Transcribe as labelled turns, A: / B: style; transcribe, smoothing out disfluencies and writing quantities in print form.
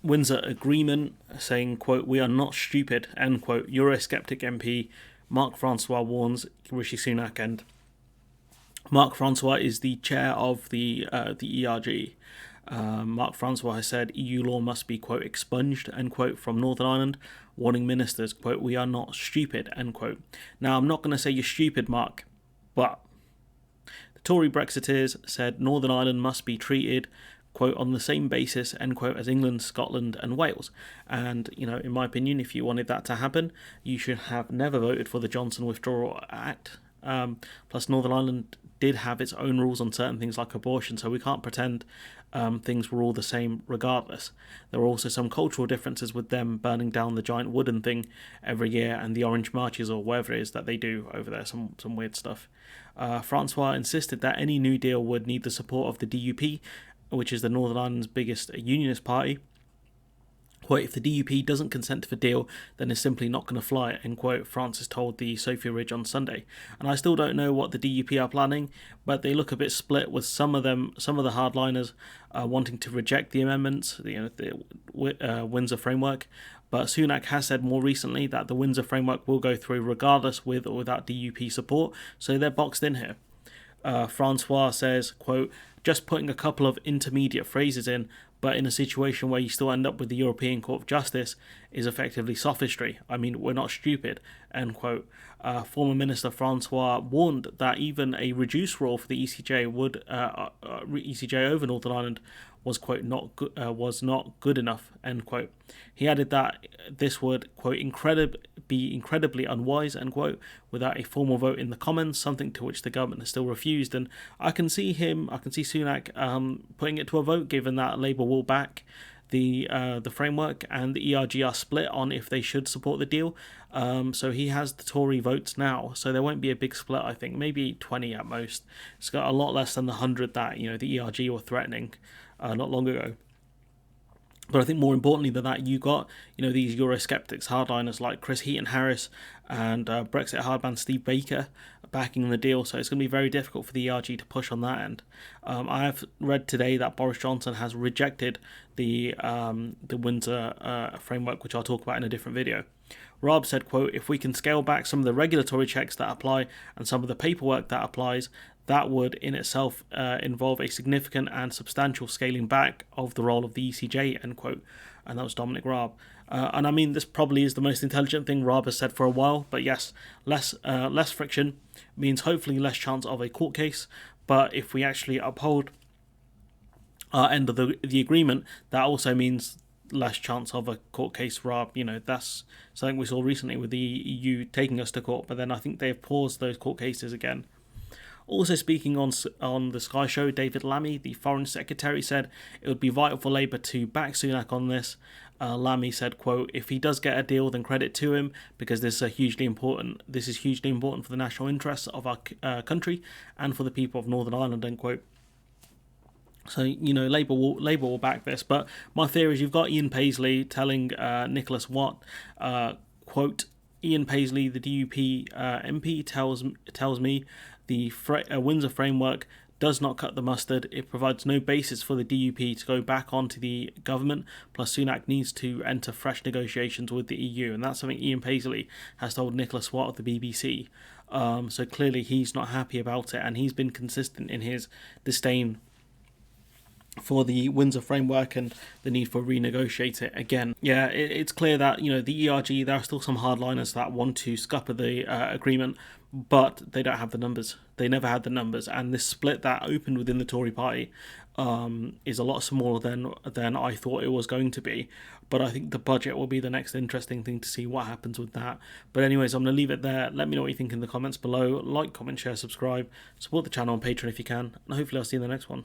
A: Windsor Agreement, saying, quote, "We are not stupid," end quote. Eurosceptic MP Mark Francois warns Rishi Sunak, and Mark Francois is the chair of the ERG. Mark Francois has said EU law must be, quote, "expunged," end quote, from Northern Ireland, warning ministers, quote, "We are not stupid," end quote. Now, I'm not going to say you're stupid, Mark, but the Tory Brexiteers said Northern Ireland must be treated, quote, "on the same basis," end quote, "as England, Scotland and Wales." And, in my opinion, if you wanted that to happen, you should have never voted for the Johnson Withdrawal Act. Plus, Northern Ireland did have its own rules on certain things like abortion, so we can't pretend things were all the same regardless. There were also some cultural differences with them burning down the giant wooden thing every year and the orange marches or whatever it is that they do over there, some weird stuff. Francois insisted that any new deal would need the support of the DUP, which is the Northern Ireland's biggest unionist party. Quote, "If the DUP doesn't consent to the deal, then it's simply not going to fly," end quote, Francis told the Sophia Ridge on Sunday. And I still don't know what the DUP are planning, but they look a bit split, with some of the hardliners wanting to reject the amendments, the Windsor framework. But Sunak has said more recently that the Windsor framework will go through regardless with or without DUP support, so they're boxed in here. Francois says, quote, "Just putting a couple of intermediate phrases in, but in a situation where you still end up with the European Court of Justice, is effectively sophistry. I mean, we're not stupid," end quote. Former Minister Francois warned that even a reduced role for the ECJ over Northern Ireland was, quote, was not good enough, end quote. He added that this would, quote, be incredibly unwise, end quote, without a formal vote in the Commons, something to which the government has still refused. And I can see Sunak putting it to a vote, given that Labour will back the framework and the ERG are split on if they should support the deal. So he has the Tory votes now, so there won't be a big split, I think, maybe 20 at most. It's got a lot less than the 100 that the ERG were threatening not long ago. But I think more importantly than that, you got these Eurosceptics, hardliners like Chris Heaton-Harris and Brexit hardman Steve Baker backing the deal. So it's going to be very difficult for the ERG to push on that end. I have read today that Boris Johnson has rejected the Windsor framework, which I'll talk about in a different video. Rob said, quote, "If we can scale back some of the regulatory checks that apply and some of the paperwork that applies, that would in itself involve a significant and substantial scaling back of the role of the ECJ," end quote. And that was Dominic Raab. And I mean, this probably is the most intelligent thing Raab has said for a while. But yes, less friction means hopefully less chance of a court case. But if we actually uphold our end of the agreement, that also means less chance of a court case. Raab, that's something we saw recently with the EU taking us to court. But then I think they've paused those court cases again. Also speaking on the Sky Show, David Lammy, the Foreign Secretary, said it would be vital for Labour to back Sunak on this. Lammy said, quote, "If he does get a deal, then credit to him, because this is hugely important for the national interests of our country and for the people of Northern Ireland," end quote. So, Labour will back this. But my theory is you've got Ian Paisley telling Nicholas Watt, quote, "Ian Paisley, the DUP MP, tells me the Windsor framework does not cut the mustard. It provides no basis for the DUP to go back onto the government. Plus, Sunak needs to enter fresh negotiations with the EU." And that's something Ian Paisley has told Nicholas Watt of the BBC. So clearly he's not happy about it, and he's been consistent in his disdain for the Windsor framework and the need for renegotiate it again. Yeah, it's clear that the ERG, there are still some hardliners that want to scupper the agreement, but they don't have the numbers. They never had the numbers, and this split that opened within the Tory party is a lot smaller than I thought it was going to be. But I think the budget will be the next interesting thing to see what happens with that. But anyways, I'm going to leave it there. Let me know what you think in the comments below. Like, comment, share, subscribe. Support the channel on Patreon if you can. And hopefully I'll see you in the next one.